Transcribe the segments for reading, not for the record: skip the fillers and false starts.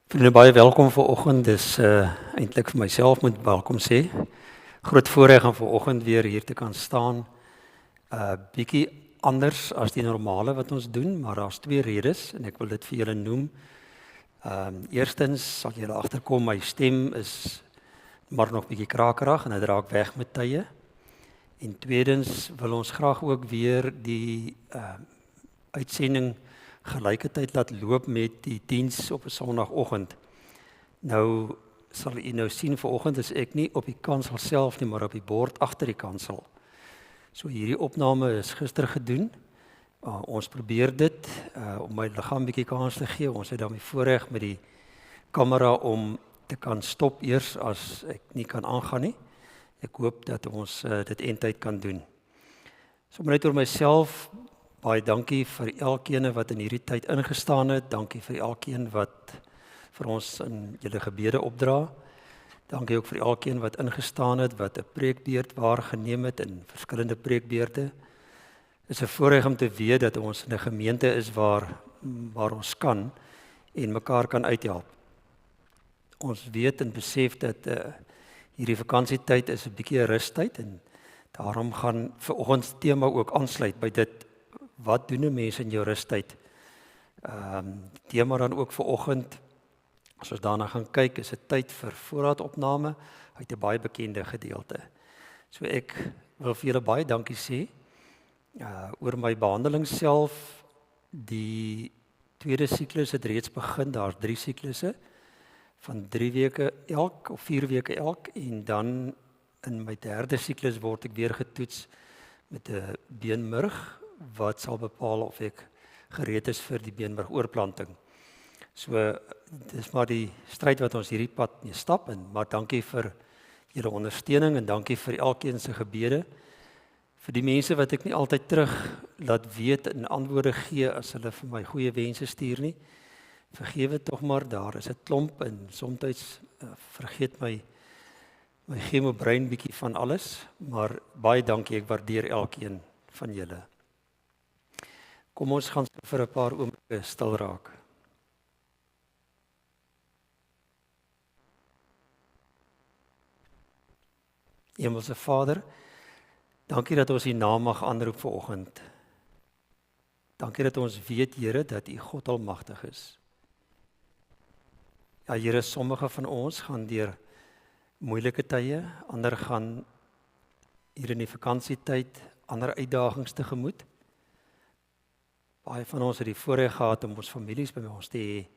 Vriende, baie welkom vanoggend. Dis eintlik vir myself moet welkom sê. Groot voorreg om vanoggend weer hier te kan staan. Bietjie anders as die normale wat ons doen, maar daar's twee redes en ek wil dit vir julle noem. Eerstens sal julle agterkom my stem is maar nog bietjie krakerig en dit raak weg met tye. En tweedens wil ons graag ook weer die uitsending gelyke tyd laat loop met die diens op 'n Sondagoggend. Nou sal u nou sien vanoggend is ek nie op die kansel self nie, maar op die bord agter die kansel. So hierdie opname is gister gedoen. Ons probeer dit om my liggaam bietjie kans te gee. Ons het dan die voorreg met die kamera om te kan stop eers as ek nie kan aangaan nie. Ek hoop dat ons dit eintyd kan doen. So net oor myself. Baie dankie vir elkeen wat in hierdie tyd ingestaan het. Dankie vir elkeen wat vir ons in julle gebede opdra. Dankie ook vir elkeen wat ingestaan het, wat 'n preekbeurt waargeneem het in verskillende preekbeurte. Dit is 'n voorreg om te weet dat ons in 'n gemeente is waar ons kan en mekaar kan uithelp. Ons weet en besef dat hierdie vakansietyd is 'n bietjie 'n rustyd en daarom gaan vanoggend se tema ook aansluit by dit. Wat doen 'n mens in jou rustyd? Tema dan ook vanoggend, as ons daarna gaan kyk, is dit tyd vir voorraadopname uit 'n baie bekende gedeelte. So ek wil vir julle baie dankie sê oor my behandeling self. Die tweede siklus het reeds begin. Daar's 3 siklusse van 3 weke elk of 4 weke elk en dan in my derde siklus word ek weer getoets met 'n beenmurg wat sal bepaal of ek gereed is vir die beenmurgoorplanting. So dis maar die stryd wat ons hierdie pad mee stap en maar dankie vir julle ondersteuning en dankie vir elkeen se gebede. Vir die mense wat ek nie altyd terug laat weet en antwoorde gee as hulle vir my goeie wense stuur nie. Vergewe tog maar, daar is 'n klomp en soms vergeet my chemobrein bietjie van alles, maar baie dankie, ek waardeer elkeen van julle. Kom ons gaan vir 'n paar oomblikke stil raak. Hemelse Vader, dankie dat ons U naam mag aanroep vanoggend. Dankie dat ons weet, Here, dat U God almagtig is. Ja, Here, sommige van ons gaan deur moeilike tye, ander gaan hier in die vakansietyd ander uitdagings tegemoet. Baie van ons het die voorreg gehad om ons families by ons te hê.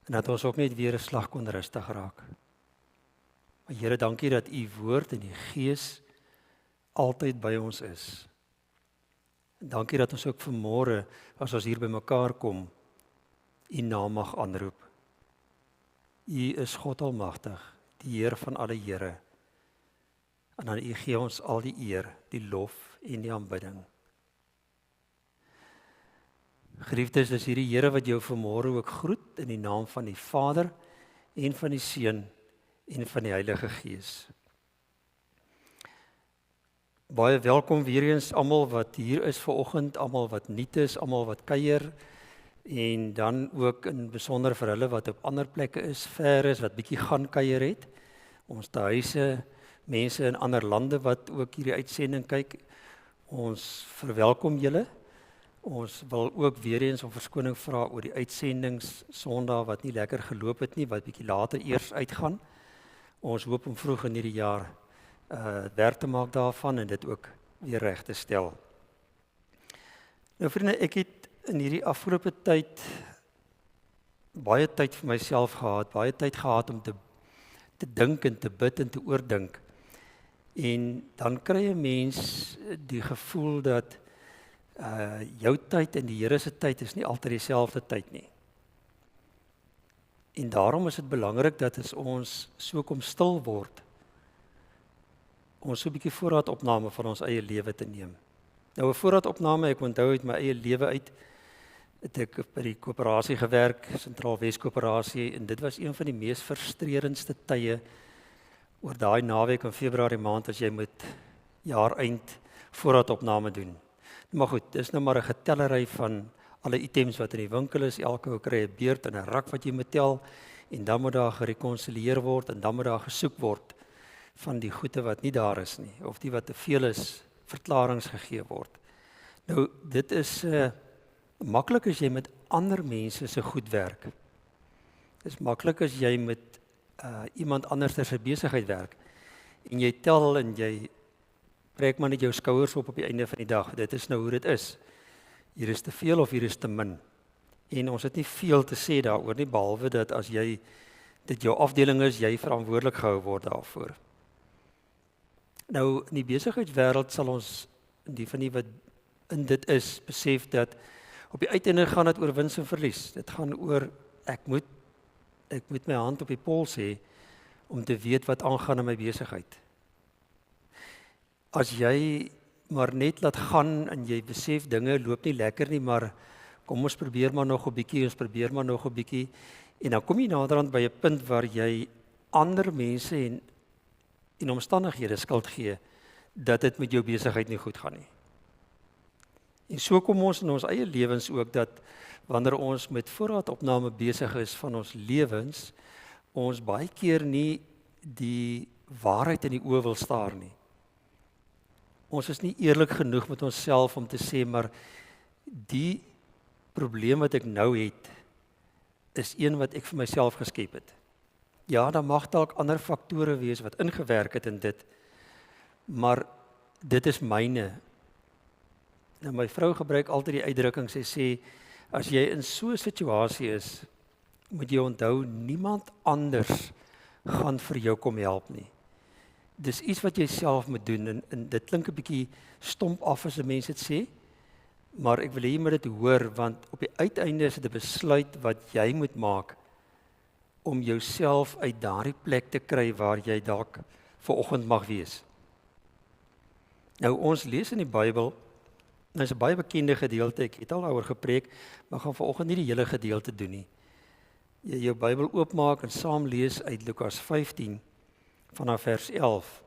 En dat ons ook net weer 'n slag kon rustig raak. Maar Here, dankie dat U woord en die Gees altyd by ons is. En dankie dat ons ook vanmôre, as ons hier by mekaar kom, U naam mag aanroep. U is God almagtig, die Heer van alle Here. En aan U gee ons al die eer, die lof en die aanbidding. Geliefdes, dis hierdie Here wat jou vanmôre ook groet in die naam van die Vader en van die Seun en van die Heilige Gees. Baie welkom weer eens almal wat hier is vanoggend, almal wat nuut is, almal wat kuier en dan ook in besonder vir hulle wat op ander plekke is, ver is, wat bietjie gaan kuier het. Ons te huise, mense in ander lande wat ook hierdie uitsending kyk. Ons verwelkom julle. Ons wil ook weer eens om verskoning vra oor die uitsendings Sondag wat nie lekker geloop het nie, wat bietjie later eers uitgaan. Ons hoop om vroeg in hierdie jaar werk te maak daarvan en dit ook weer reg te stel. Nou vriende, ek het in hierdie afgelope tyd baie tyd vir myself gehad, baie tyd gehad om te dink en te bid en te oordink. En dan kry 'n mens die gevoel dat jou tyd en die Here se tyd is nie altyd dieselfde tyd nie. En daarom is dit belangrik dat as ons so kom stil word, ons so 'n bietjie voorraadopname van ons eie lewe te neem. Nou 'n voorraadopname, ek onthou uit my eie lewe uit, het ek by die koöperasie gewerk, Sentraal Wes Koöperasie, en dit was een van die mees frustrerendste tye oor daai naweek in Februarie maand as jy moet jaareind voorraadopname doen. Maar goed, dis nou maar 'n getellery van alle items wat in die winkel is, elke ou kry 'n beurt en 'n rak wat jy moet tel, en dan moet daar gerekonsilieer word, en dan moet daar gesoek word van die goede wat nie daar is nie, of die wat te veel is, verklaringe gegee word. Nou, dit is maklik as jy met ander mense se goed werk. Dit is maklik as jy met iemand anders se besigheid werk, en jy tel en jy trek maar net jou skouers op die einde van die dag. Dit is nou hoe dit is. Hier is te veel of hier is te min. En ons het nie veel te sê daaroor nie, behalwe dat as dit jou afdeling is, jy verantwoordelik gehou word daarvoor. Nou, in die besigheidswêreld sal ons, die van die wat in dit is, besef dat op die uiteinde gaan dit oor wins en verlies. Dit gaan oor, ek moet my hand op die pols hê, om te weet wat aangaan in my besigheid. As jy maar net laat gaan en jy besef dinge loop nie lekker nie, maar kom ons probeer maar nog 'n bietjie, en dan kom jy naderhand by 'n punt waar jy ander mense en omstandighede skuld gee dat dit met jou besigheid nie goed gaan nie. En so kom ons in ons eie lewens ook, dat wanneer ons met voorraadopname besig is van ons lewens, ons baie keer nie die waarheid in die oë wil staar nie. Ons is nie eerlik genoeg met onsself om te sê, maar die probleem wat ek nou het, is een wat ek vir myself geskep het. Ja, daar mag dalk ander faktore wees wat ingewerk het in dit, maar dit is myne. Nou, my vrou gebruik altyd die uitdrukking, sy sê, as jy in so 'n situasie is, moet jy onthou, niemand anders gaan vir jou kom help nie. Dis iets wat jy self moet doen, en dit klink 'n bietjie stomp af as 'n mens dit sê, maar ek wil hê jy moet dit hoor, want op die uiteinde is dit 'n besluit wat jy moet maak, om jouself uit daardie plek te kry waar jy dalk vanoggend mag wees. Nou, ons lees in die Bybel, nou is 'n baie bekende gedeelte, ek het al daaroor gepreek, maar gaan vanoggend nie die hele gedeelte doen nie. Jy jou Bybel oopmaak en saam lees uit Lukas 15, vanaf vers 11.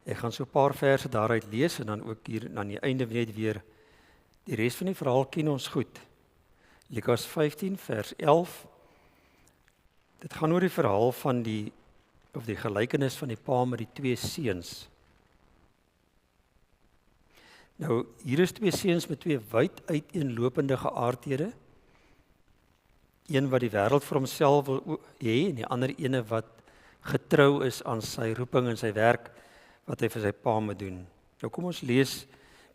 Ek gaan so 'n paar verse daaruit lees, en dan ook hier aan die einde net weer, die res van die verhaal ken ons goed. Lukas 15, vers 11, dit gaan oor die verhaal van die gelykenis van die pa met die 2 seuns. Nou, hier is 2 seuns met 2 wyd uiteenlopende geaardhede. Een wat die wêreld vir homself wil hê, en die ander ene wat getrou is aan sy roeping en sy werk, wat hy vir sy pa moet doen. Nou kom ons lees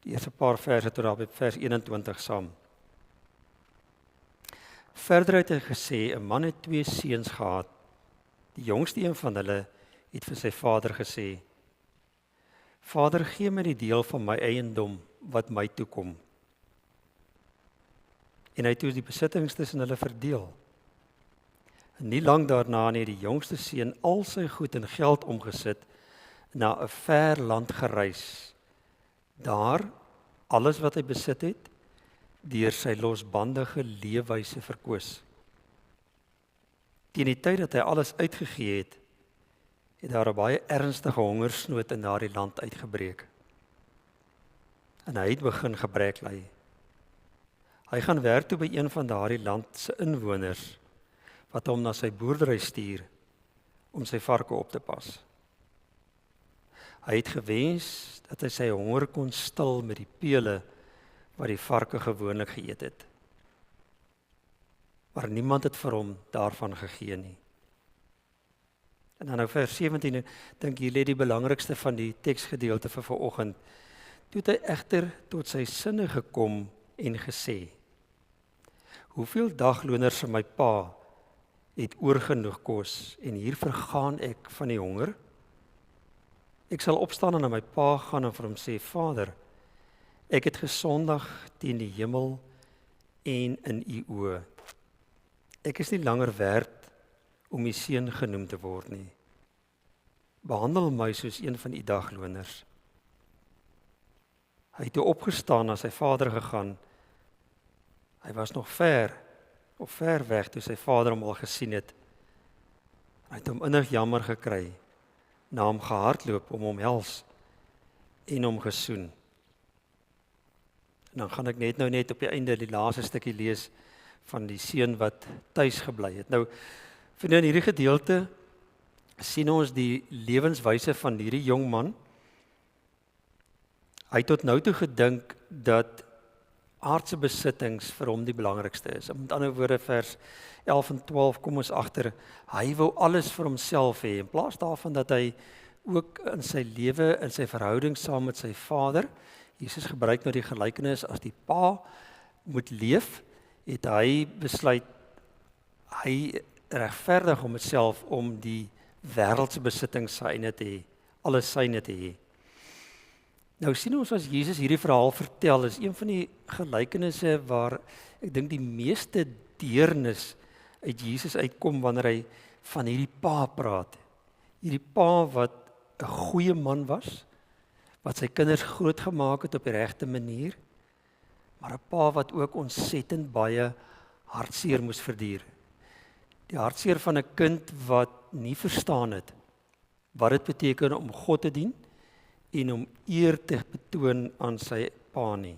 die eerste paar verse tot daar by vers 21 saam. Verder het hy gesê, 'n man het 2 seuns gehad. Die jongste een van hulle het vir sy vader gesê, Vader, gee my die deel van my eiendom wat my toekom. En hy het toe die besittings tussen hulle verdeel. En nie lank daarna het die jongste seun al sy goed en geld omgesit, na 'n ver land gereis. Daar, alles wat hy besit het, deur sy losbandige leefwyse verkoos. Teen die tyd dat hy alles uitgegee het, het daar 'n baie ernstige hongersnood in daardie land uitgebreek. En hy het begin gebrek ly. Hy gaan werk toe by een van daardie land se inwoners, wat hom na sy boerdery stuur, om sy varke op te pas. Hy het gewens dat hy sy honger kon stil met die pele wat die varke gewoonlik geëet het. Maar niemand het vir hom daarvan gegee nie. En dan nou vers 17, ek dink hier lê die belangrikste van die teksgedeelte vir vanoggend. Toe het hy egter tot sy sinne gekom en gesê, hoeveel dagloners van my pa het oorgenoeg kos, en hier vergaan ek van die honger? Ek sal opstaan en na my pa gaan en vir hom sê, Vader, ek het gesondig teen die hemel en in u oë. Ek is nie langer werd om u seun genoem te word nie. Behandel my soos een van u dagloners. Hy het toe opgestaan na sy vader gegaan. Hy was nog ver weg toe sy vader hom al gesien het. Hy het hom innig jammer gekry, na hom gehardloop om hom hels en hom gesoen. En dan gaan ek net op die einde die laaste stukkie lees van die seun wat tuis gebly het. Nou, in hierdie gedeelte sien ons die lewenswyse van hierdie jong man. Hy het tot nou toe gedink dat aardse besittings vir hom die belangrikste is. Met ander woorde, vers 11 en 12 kom ons agter, hy wou alles vir homself hê, in plaas daarvan dat hy ook in sy lewe, in sy verhouding saam met sy vader, Jesus gebruik nou die gelykenis as die pa moet leef, het hy besluit, hy regverdig homself om die wêreldse besittings syne te hê, alles syne te hê. Nou sien ons as Jesus hierdie verhaal vertel, is een van die gelykenisse waar ek dink die meeste deernis uit Jesus uitkom wanneer hy van hierdie pa praat. Hierdie pa wat 'n goeie man was, wat sy kinders grootgemaak het op die regte manier, maar 'n pa wat ook ontsettend baie hartseer moes verduur. Die hartseer van 'n kind wat nie verstaan het wat dit beteken om God te dien en om eer te betoon aan sy pa nie.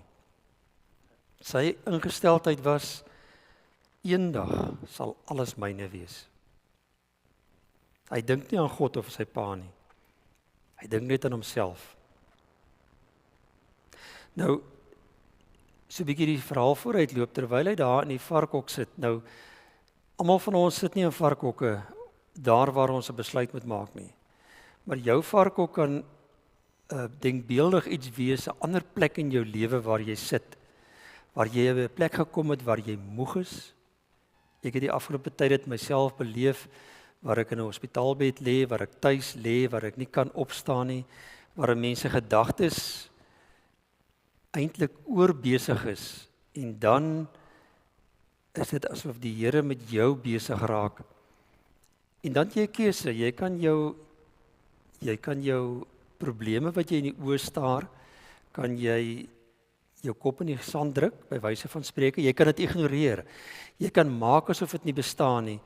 Sy ingesteldheid was, eendag sal alles myne wees. Hy dink nie aan God of sy pa nie. Hy dink net aan homself. Nou, so 'n bietjie die verhaal vooruitloop terwyl hy daar in die varkhok sit. Nou, almal van ons sit nie in varkhokke daar waar ons 'n besluit moet maak nie. Maar jou varkhok kan denkbeeldig iets wees, 'n ander plek in jou lewe waar jy sit, waar jy op 'n plek gekom het waar jy moeg is. Ek het die afgelope tyd dit myself beleef, waar ek in 'n hospitaalbed lê, waar ek tuis lê, waar ek nie kan opstaan nie, waar mense gedagtes eintlik oorbesig is, en dan is dit asof die Here met jou besig raak. En dan jy 'n keuse, jy kan jou probleme wat jy in die oë staar, kan jy jou kop in die sand druk, by wyse van spreke, jy kan dit ignoreer. Jy kan maak asof dit nie bestaan nie,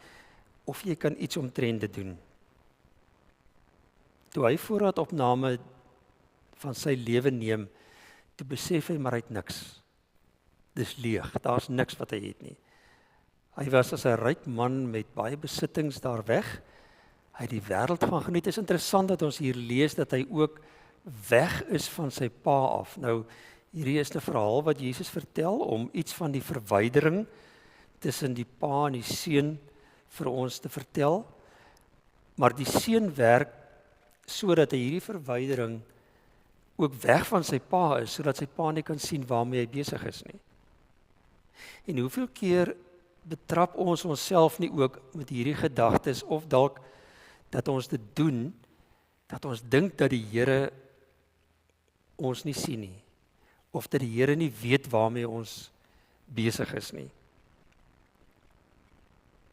of jy kan iets omtrent dit doen. Toe hy voorraadopname van sy lewe neem, toe besef hy maar hy het niks. Dis leeg, daar's niks wat hy het nie. Hy was as 'n ryk man met baie besittings daar weg. Hy het die wêreld gaan geniet. Dit is interessant dat ons hier lees dat hy ook weg is van sy pa af. Nou, hierdie is 'n verhaal wat Jesus vertel om iets van die verwydering tussen die pa en die seun vir ons te vertel. Maar die seun werk sodat hy hierdie verwydering ook weg van sy pa is, sodat sy pa nie kan sien waarmee hy besig is nie. En hoeveel keer betrap ons onsself nie ook met hierdie gedagtes, of dalk dat ons dit doen, dat ons dink dat die Here ons nie sien nie, of dat die Here nie weet waarmee ons besig is nie.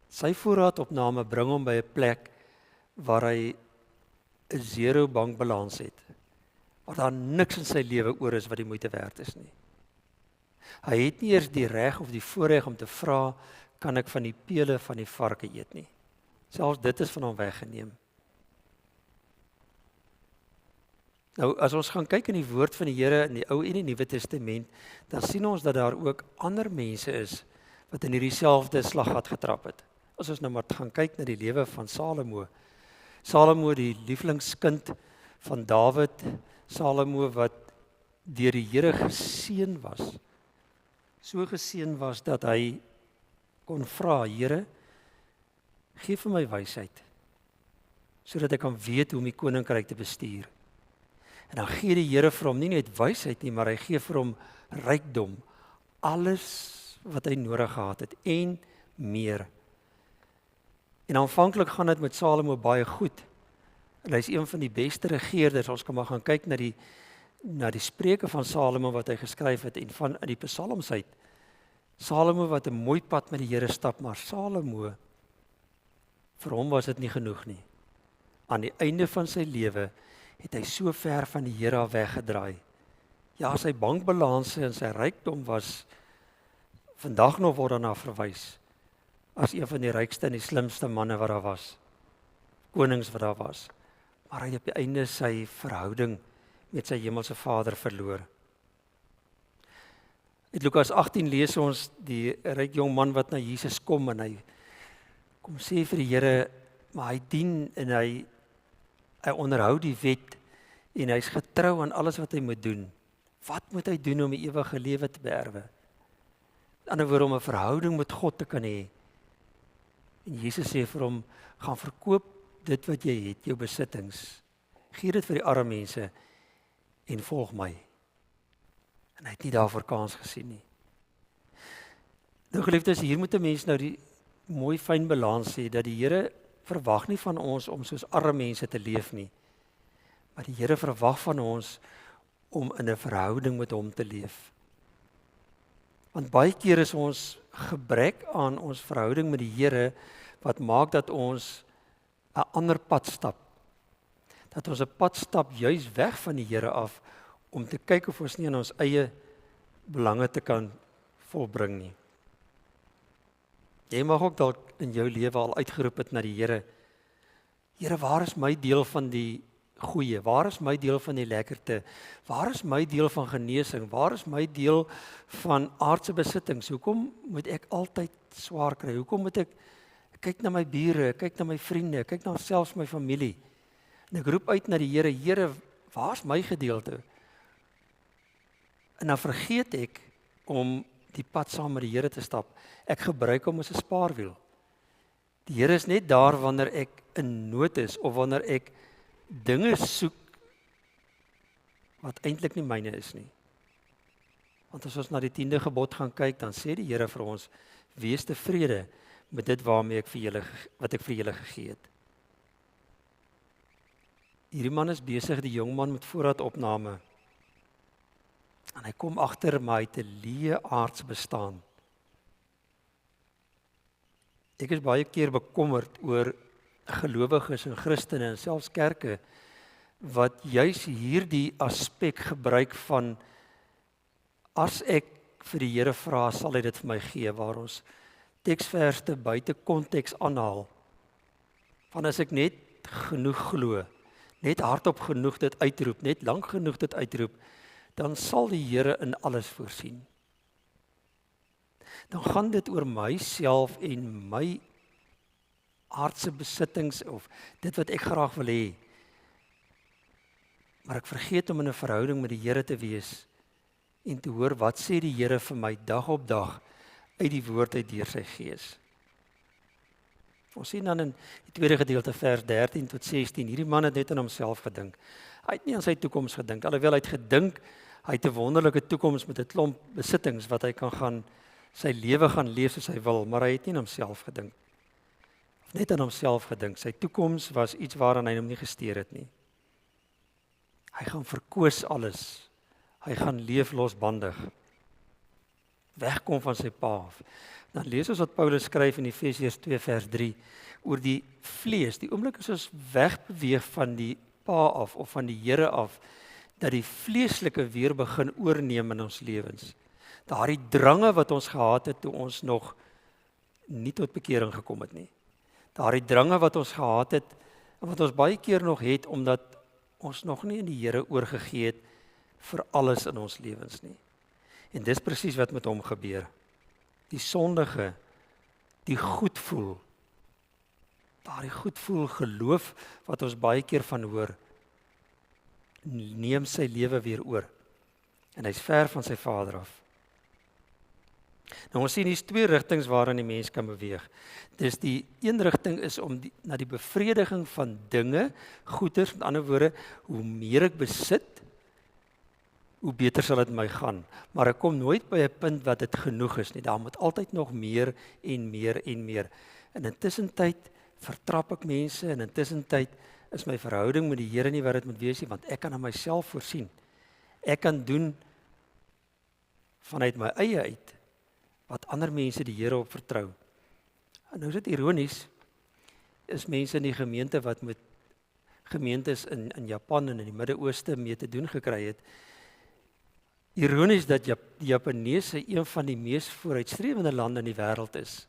Sy voorraadopname bring hom by 'n plek waar hy 'n zero bankbalans het, waar daar niks in sy lewe oor is wat die moeite werd is nie. Hy het nie eers die reg of die voorreg om te vra, kan ek van die pele van die varke eet nie. Selfs dit is van hom weggeneem. Nou, as ons gaan kyk in die woord van die Here in die Ou en die Nuwe Testament, dan sien ons dat daar ook ander mense is wat in hierdie selfde slaggat getrap het. As ons nou maar gaan kyk na die lewe van Salomo. Salomo, die lievelingskind van Dawid, Salomo wat deur die Here geseën was. So geseën was dat hy kon vra, Here, gee vir my wysheid, sodat ek kan weet hoe om die koninkryk te bestuur. En dan gee die Here vir hom nie net wysheid nie, maar hy gee vir hom rykdom, alles wat hy nodig gehad het en meer. En aanvanklik gaan dit met Salomo baie goed. En hy is een van die beste regerders. Ons kan maar gaan kyk na die spreuke van Salomo wat hy geskryf het en van in die psalms uit. Salomo wat 'n mooi pad met die Here stap, maar Salomo, vir hom was dit nie genoeg nie. Aan die einde van sy lewe het hy so ver van die Here af weggedraai. Ja, sy bankbalanse en sy rykdom was, vandag nog word daarna verwys, as een van die rykste en die slimste manne wat daar was, konings wat daar was. Maar hy het op die einde sy verhouding met sy hemelse Vader verloor. In Lukas 18 lees ons die ryk jong man wat na Jesus kom en hy kom sê vir die Here, maar hy dien en hy onderhou die wet en hy's getrou aan alles wat hy moet doen. Wat moet hy doen om die ewige lewe te beerwe? In ander woorde om 'n verhouding met God te kan hê. En Jesus sê vir hom, gaan verkoop dit wat jy het, jou besittings. Gee dit vir die arme mense en volg my. En hy het nie daarvoor kans gesien nie. Nou geliefdes, hier moet 'n mens nou die mooi fyn balans hê dat die Here verwag nie van ons om soos arme mense te leef nie. Maar die Here verwag van ons om in 'n verhouding met hom te leef. Want baie keer is ons gebrek aan ons verhouding met die Here wat maak dat ons 'n ander pad stap. Dat ons 'n pad stap juis weg van die Here af om te kyk of ons nie in ons eie belange te kan volbring nie. Jy mag ook dalk in jou lewe al uitgeroep het na die Here. Here, waar is my deel van die goeie? Waar is my deel van die lekkerte? Waar is my deel van genesing? Waar is my deel van aardse besittings? Hoekom moet ek altyd swaar kry? Hoekom moet ek kyk na my bure, kyk na my vriende, kyk na selfs my familie? En ek roep uit na die Here, Here, waar is my gedeelte? En dan vergeet ek om die pad saam met die Here te stap. Ek gebruik hom as 'n spaarwiel. Die Here is net daar wanneer ek in nood is of wanneer ek dinge soek wat eintlik nie myne is nie. Want as ons na die 10de gebod gaan kyk, dan sê die Here vir ons, wees tevrede met dit wat ek vir julle gegee het. Hierdie man is besig, die jong man met voorraadopname. En hy kom agter maar hy het 'n leë aards bestaan. Ek is baie keer bekommerd oor gelowiges en Christene en selfs kerke wat juis hierdie aspek gebruik van as ek vir die Here vra, sal hy dit vir my gee, waar ons teksverse buite konteks aanhaal. Van as ek net genoeg glo, net hardop genoeg dit uitroep, net lank genoeg dit uitroep, dan sal die Here in alles voorsien. Dan gaan dit oor myself en my aardse besittings of dit wat ek graag wil hê. Maar ek vergeet om in 'n verhouding met die Here te wees en te hoor wat sê die Here vir my dag op dag uit die woord uit deur sy gees. Ons sien dan in die tweede gedeelte vers 13 tot 16, hierdie man het net aan homself gedink. Hy het nie aan sy toekoms gedink, alhoewel hy het gedink hy het 'n wonderlike toekoms met 'n klomp besittings wat hy kan gaan sy lewe gaan leef soos hy wil, maar hy het nie aan homself gedink. Net aan homself gedink. Sy toekoms was iets waaraan hy hom nie gesteer het nie. Hy gaan verkoos alles. Hy gaan leef losbandig. Wegkom van sy pa af. Dan lees ons wat Paulus skryf in Efesiërs 2 vers 3 oor die vlees. Die oomblik as ons wegbeweeg van die pa af of van die Here af, dat die vleeslike weer begin oorneem in ons lewens. Daardie drange wat ons gehad het toe ons nog nie tot bekering gekom het nie. Daardie drange wat ons gehad het en wat ons baie keer nog het omdat ons nog nie in die Here oorgegee het vir alles in ons lewens nie. En dis presies wat met hom gebeur. Die sondige, die goed voel. Daardie goed voel geloof wat ons baie keer van hoor, neem sy lewe weer oor. En hy's ver van sy Vader af. Nou ons sien hier's twee rigtings waarin die mens kan beweeg. Dis die een rigting is om na die bevrediging van dinge, goeders, met ander woorde, hoe meer ek besit, hoe beter sal dit my gaan. Maar ek kom nooit by 'n punt wat dit genoeg is nie. Daar moet altyd nog meer en meer en meer. En intussen tyd vertrap ek mense en intussen tyd is my verhouding met die Here nie wat dit moet wees nie, want ek kan aan myself voorsien. Ek kan doen vanuit my eie uit wat ander mense die Here op vertrou. En nou is dit ironies, is mense in die gemeente wat met gemeentes in Japan en in die Midde-Ooste mee te doen gekry het. Ironies dat die Japaneese een van die mees vooruitstrewende lande in die wêreld is,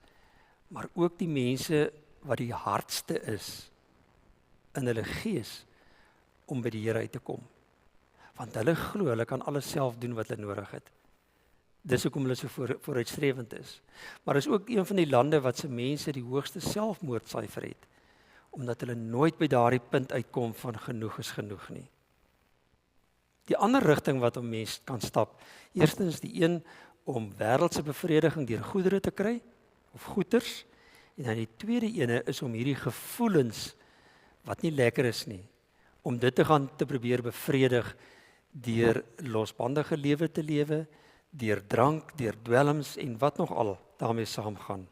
maar ook die mense wat die hardste is in hulle gees om by die Here uit te kom. Want hulle glo, hulle kan alles self doen wat hulle nodig het. Dis hoekom hulle so vooruitstrevend is. Maar is ook een van die lande wat se mense die hoogste selfmoordsyfer het, omdat hulle nooit by daardie punt uitkom van genoeg is genoeg nie. Die ander rigting wat 'n mens kan stap, eerstens die een om wêreldse bevrediging deur goedere te kry of goeders, en dan die tweede ene is om hierdie gevoelens wat nie lekker is nie, om dit te gaan te probeer bevredig deur losbandige lewe te lewe, deur drank, deur dwelms en wat nog al daarmee saamgaan.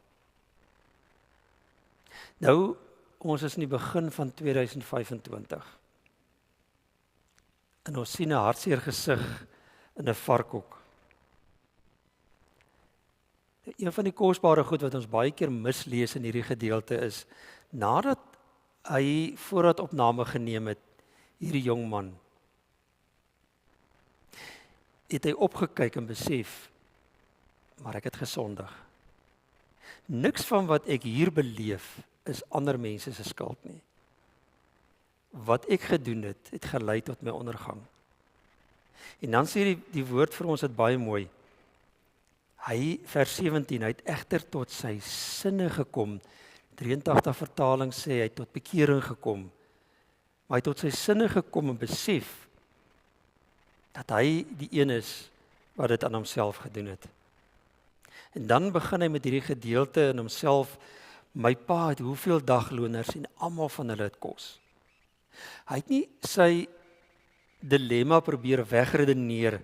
Nou, ons is in die begin van 2025. En ons sien 'n hartseer gesig in 'n varkhok. Een van die kosbare goed wat ons baie keer mislees in hierdie gedeelte is, nadat hy voorraadopname geneem het, hierdie jong man, het hy opgekyk en besef, maar ek het gesondig. Niks van wat ek hier beleef is ander mense se skuld nie. Wat ek gedoen het, het gelei tot my ondergang. En dan sê die woord vir ons dit baie mooi. Hy, vers 17, hy het egter tot sy sinne gekom. 83 vertaling sê hy het tot bekering gekom. Maar hy het tot sy sinne gekom en besef dat hy die een is wat dit aan homself gedoen het. En dan begin hy met hierdie gedeelte in homself, my pa het hoeveel dagloners en almal van hulle het kos. Hy het nie sy dilemma probeer wegredeneer,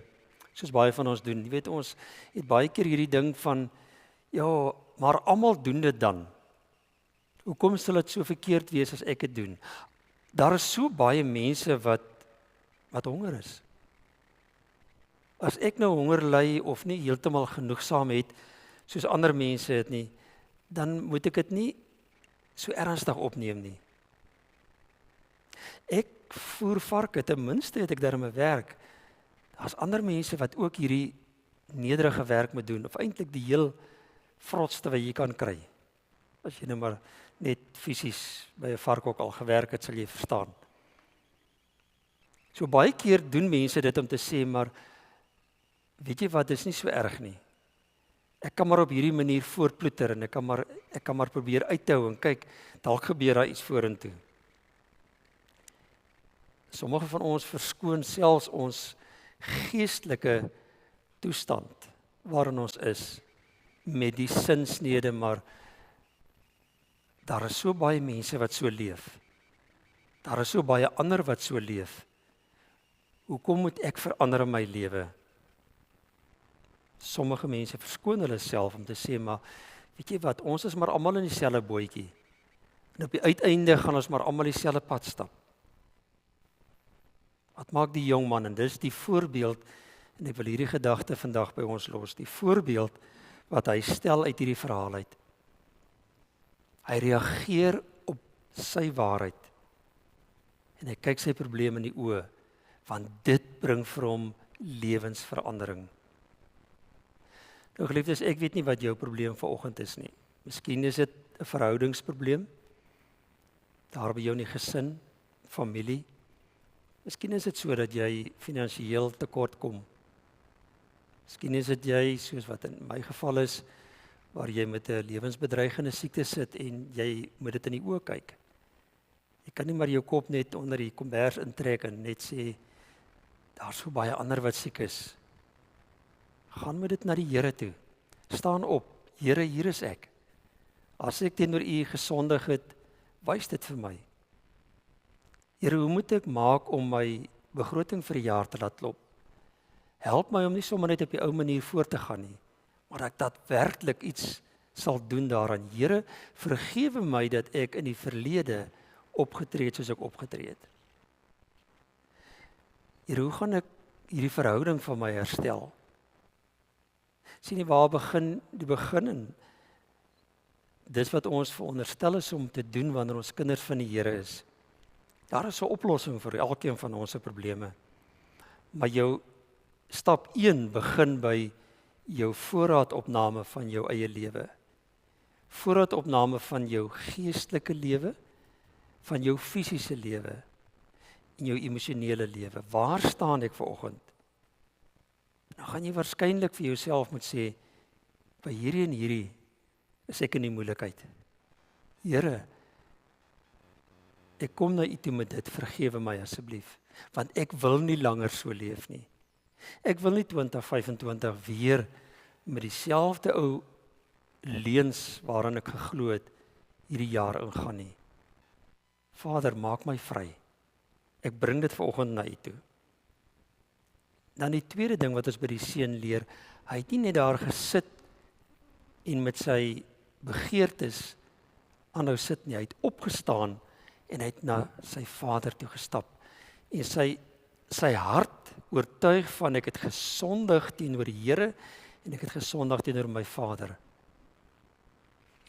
soos baie van ons doen. Jy weet, ons het baie keer hierdie ding van, ja, maar almal doen dit dan. Hoekom sal dit so verkeerd wees as ek dit doen? Daar is so baie mense wat honger is. As ek nou honger ly of nie heeltemal genoegsaam het, soos ander mense het nie, dan moet ek dit nie so ernstig opneem nie. Ek voer varke, ten minste het ek daarmee 'n werk. Daar's ander mense wat ook hierdie nederige werk moet doen, of eintlik die heel vrotste wat jy kan kry. As jy nou maar net fisies by 'n varkhok al gewerk het, sal jy verstaan. So baie keer doen mense dit om te sê, maar weet jy wat, dit is nie so erg nie. Ek kan maar op hierdie manier voortploeter en ek kan maar probeer uithou en kyk, dalk gebeur daar iets vorentoe. Sommige van ons verskoon selfs ons geestelike toestand waarin ons is met die sinsnede, maar daar is so baie mense wat so leef. Daar is so baie ander wat so leef. Hoekom moet ek verander in my lewe? Sommige mense verskoon hulle self om te sê, maar weet jy wat, ons is maar almal in dieselfde bootjie. En op die uiteinde gaan ons maar almal dieselfde pad stap. Wat maak die jong man? En dis die voorbeeld, en ek wil hierdie gedagte vandag by ons los, die voorbeeld wat hy stel uit hierdie verhaal uit. Hy reageer op sy waarheid. En hy kyk sy probleem in die oë, want dit bring vir hom lewensverandering. Nou geliefdes, ek weet nie wat jou probleem vanoggend is nie. Miskien is dit 'n verhoudingsprobleem, daar by jou in die gesin, familie. Miskien is dit so dat jy finansiëel tekort kom. Miskien is dit jy, soos wat in my geval is, waar jy met 'n lewensbedreigende siekte sit en jy moet dit in die oë kyk. Jy kan nie maar jou kop net onder die kombers intrek en net sê, daar's so baie ander wat siek is. Gaan met dit na die Here toe. Staan op. Here, hier is ek. As ek teenoor U gesondig het, wys dit vir my. Here, hoe moet ek maak om my begroting vir die jaar te laat loop? Help my om nie sommer net op die ou manier voort te gaan nie, maar ek daadwerklik iets sal doen daaraan. Here, vergewe my dat ek in die verlede opgetree het soos ek opgetree het. Here, hoe gaan ek hierdie verhouding van my herstel? Sien jy waar begin die begin en dis wat ons veronderstel is om te doen wanneer ons kinders van die Here is. Daar is 'n oplossing vir elkeen van ons se probleme. Maar jou stap 1 begin by jou voorraadopname van jou eie lewe. Voorraadopname van jou geestelike lewe, van jou fisiese lewe en jou emosionele lewe. Waar staan ek vanoggend? Dan gaan jy waarskynlik vir jouself moet sê, by hierdie en hierdie is ek in die moeilikheid. Here, ek kom na U toe met dit, vergewe my asseblief, want ek wil nie langer so leef nie. Ek wil nie 2025 weer met dieselfde ou leuns waaraan ek geglo het hierdie jaar ingaan nie. Vader, maak my vry. Ek bring dit vanoggend na U toe. Dan die tweede ding wat ons by die seun leer, hy het nie net daar gesit en met sy begeertes aanhou sit nie, hy het opgestaan en hy het na sy Vader toe gestap. En sy hart oortuig van ek het gesondig teenoor die Here en ek het gesondig teenoor my Vader.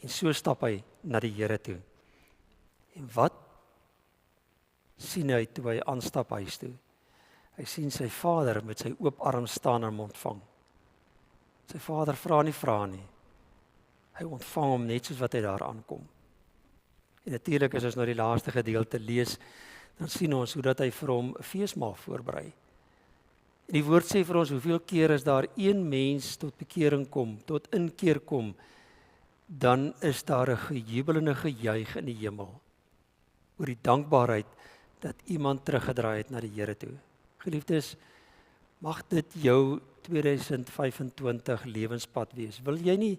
En so stap hy na die Here toe. En wat sien hy toe hy aanstap huis toe? Hy sien sy Vader met sy oop arms staan en hom ontvang. Sy Vader vra nie. Hy ontvang hom net soos wat hy daar aankom. En natuurlik as ons nou die laaste gedeelte lees, dan sien ons hoe dat hy vir hom 'n feesmaal voorberei. En die woord sê vir ons hoeveel keer as daar een mens tot bekering kom, tot inkeer kom, dan is daar 'n gejubel en 'n gejuig in die hemel oor die dankbaarheid dat iemand teruggedraai het na die Here toe. Geliefdes, mag dit jou 2025 lewenspad wees. Wil jy nie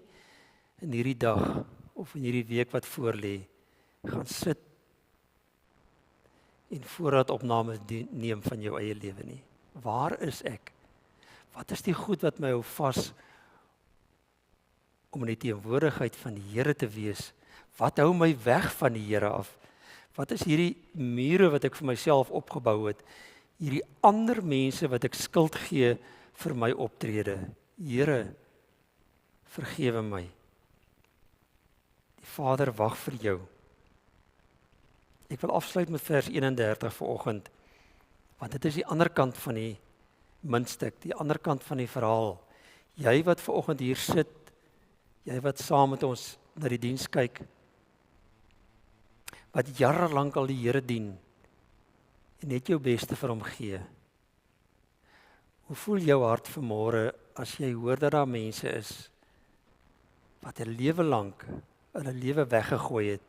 in hierdie dag of in hierdie week wat voorlê gaan sit en voorraadopname neem van jou eie lewe nie? Waar is ek? Wat is die goed wat my hou vas om in die teenwoordigheid van die Here te wees? Wat hou my weg van die Here af? Wat is hierdie mure wat ek vir myself opgebou het? Hierdie ander mense wat ek skuld gee vir my optrede? Here, vergewe my. Die Vader wag vir jou. Ek wil afsluit met vers 31 vanoggend, want dit is die ander kant van die muntstuk, die ander kant van die verhaal. Jy wat vanoggend hier sit, jy wat saam met ons na die diens kyk, wat jare lank al die Here dien en net jou beste vir hom gee. Hoe voel jou hart vanmôre as jy hoor dat daar mense is wat 'n lewe lank hulle lewe weggegooi het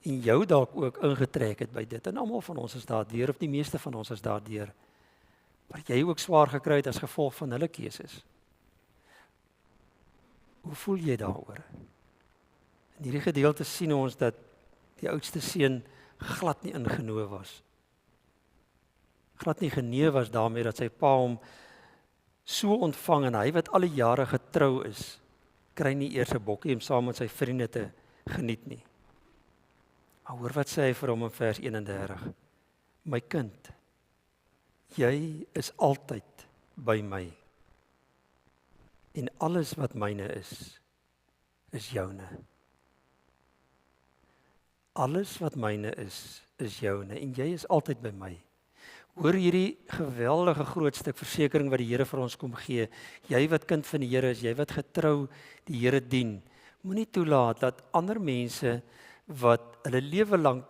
en jou dalk ook ingetrek het by dit? En almal van ons is daardeur, of die meeste van ons is daardeur, wat jy ook swaar gekry het as gevolg van hulle keuses. Hoe voel jy daaroor? In hierdie gedeelte sien ons dat die oudste seun glad nie ingenooi was. Glad nie genee was daarmee dat sy pa hom so ontvang en hy wat al die jare getrou is, kry nie eers 'n bokkie om saam met sy vriende te geniet nie. Maar hoor wat sê hy vir hom in vers 31. My kind, jy is altyd by my. En alles wat myne is joune. Alles wat myne is joune en jy is altyd by my. Hoor hierdie geweldige groot stuk versekering wat die Here vir ons kom gee. Jy wat kind van die Here is, jy wat getrou die Here dien, moenie toelaat dat ander mense wat hulle lewe lank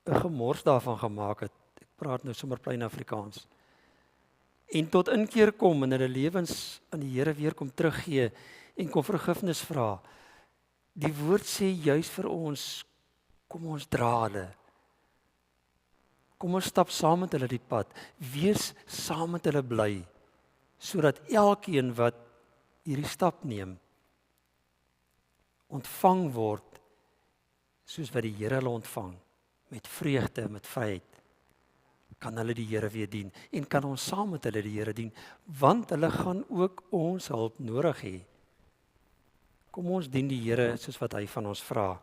'n gemors daarvan gemaak het, ek praat nou sommer plain Afrikaans, en tot inkeer kom en hulle lewens aan die Here weer kom teruggee en kom vergifnis vra. Die woord sê juis vir ons, kom ons dra hulle. Kom ons stap saam met hulle die pad, wees saam met hulle bly, sodat elkeen wat hierdie stap neem, ontvang word, soos wat die Here hulle ontvang, met vreugde, met vryheid, kan hulle die Here weer dien, en kan ons saam met hulle die Here dien, want hulle gaan ook ons hulp nodig hê. Kom ons dien die Here soos wat hy van ons vra,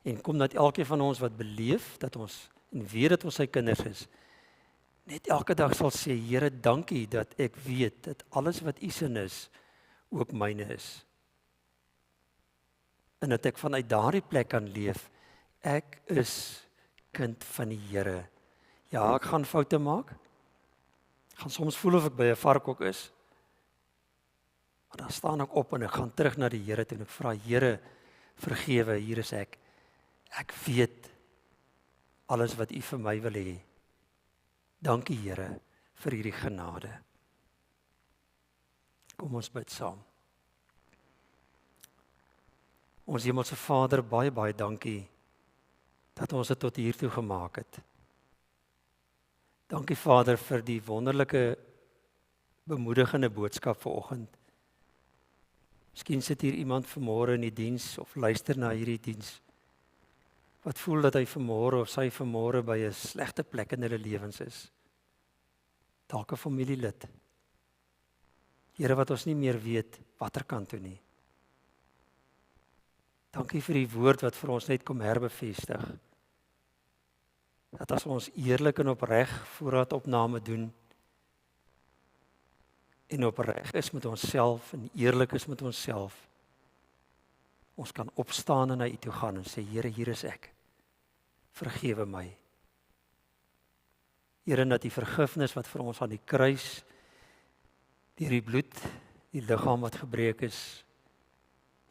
en kom dat elkeen van ons wat beleef, dat ons en weet dat ons sy kinders is, net elke dag sal sê, Here, dankie dat ek weet dat alles wat U sin is, ook myne is. En dat ek vanuit daardie plek kan leef, ek is kind van die Here. Ja, ek gaan foute maak. Ek gaan soms voel of ek by 'n varkhok is. Maar dan staan ek op en ek gaan terug na die Here toe en ek vra, Here, vergewe, hier is ek. Ek weet alles wat U vir my wil hê. Dankie Here vir hierdie genade. Kom ons bid saam. Ons Hemelse Vader, baie, baie dankie dat ons dit tot hier toe gemaak het. Dankie Vader vir die wonderlike bemoedigende boodskap vanoggend. Miskien sit hier iemand vanmôre in die diens of luister na hierdie diens wat voel dat hy vanmôre of sy vanmôre by 'n slegte plek in hulle lewens is. Dalk 'n familielid. Here, wat ons nie meer weet watter kant toe nie. Dankie vir die woord wat vir ons net kom herbevestig. Dat as ons eerlik en opreg voorraadopname doen en opreg is met onsself en eerlik is met onsself, ons kan opstaan en na U toe gaan en sê, Here, hier is ek. Vergewe my. Here, dat die vergifnis wat vir ons aan die kruis, deur die bloed, die liggaam wat gebreek is,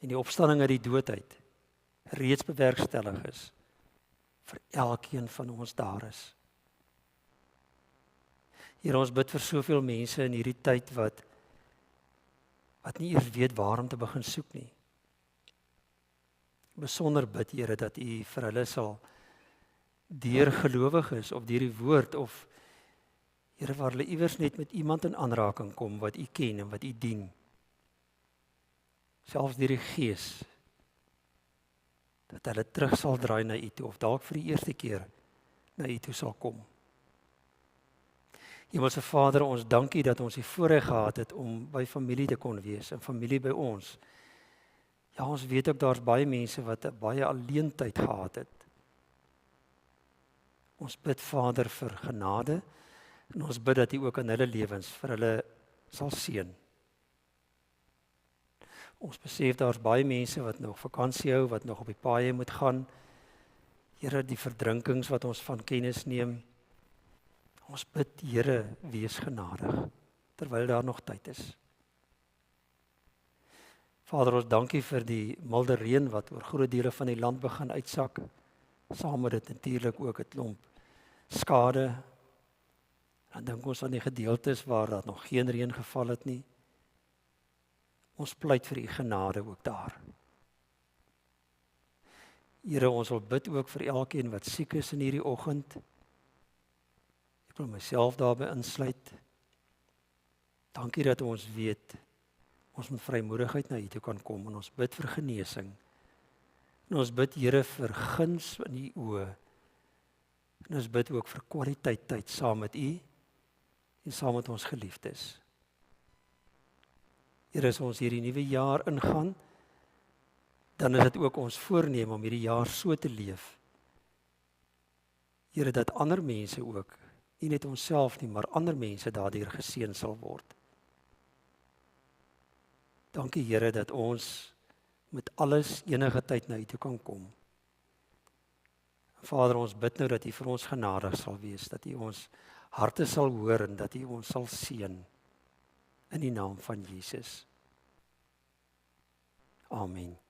en die opstanding uit die dood uit, reeds bewerkstellig is, vir elkeen van ons daar is. Here, ons bid vir soveel mense in hierdie tyd wat nie eers weet waar om te begin soek nie. Besonder bid, Here, dat U vir hulle sal deur gelowiges of deur die woord of Here, waar hulle iewers net met iemand in aanraking kom wat U ken en wat U dien. Selfs deur die Gees, dat hulle terug sal draai na U toe of dalk vir die eerste keer na U toe sal kom. Hemelse Vader, ons dankie dat ons die voorreg gehad het om by familie te kon wees, en familie by ons. Ja, ons weet ook daar's baie mense wat 'n baie alleentyd gehad het. Ons bid Vader vir genade, en ons bid dat U ook in hulle lewens vir hulle sal seën. Ons besef daar's baie mense wat nog vakansie hou, wat nog op die paaie moet gaan. Here, die verdrinkings wat ons van kennis neem. Ons bid, Here, wees genadig, terwyl daar nog tyd is. Vader, ons dankie vir die milde reën wat oor groot dele van die land begin uitsak. Saam met dit natuurlik ook 'n klomp skade. Dan dink ons aan die gedeeltes waar daar nog geen reën geval het nie. Ons pleit vir U genade ook daar. Here, ons wil bid ook vir elkeen wat siek is in hierdie oggend. Ek wil myself daarbey insluit. Dankie dat ons weet, ons met vrymoedigheid na U toe kan kom en ons bid vir genesing. En ons bid, Here, vir guns in U oë. En ons bid ook vir kwaliteit tyd saam met U en saam met ons geliefdes. Here, as ons hierdie nuwe jaar ingaan, dan is dit ook ons voorneem om hierdie jaar so te leef. Here, dat ander mense ook, nie net onsself nie, maar ander mense daardeur geseën sal word. Dankie, Here, dat ons met alles enige tyd na U toe kan kom. Vader, ons bid nou dat U vir ons genadig sal wees, dat U ons harte sal hoor en dat U ons sal seën. In die naam van Jesus. Amen.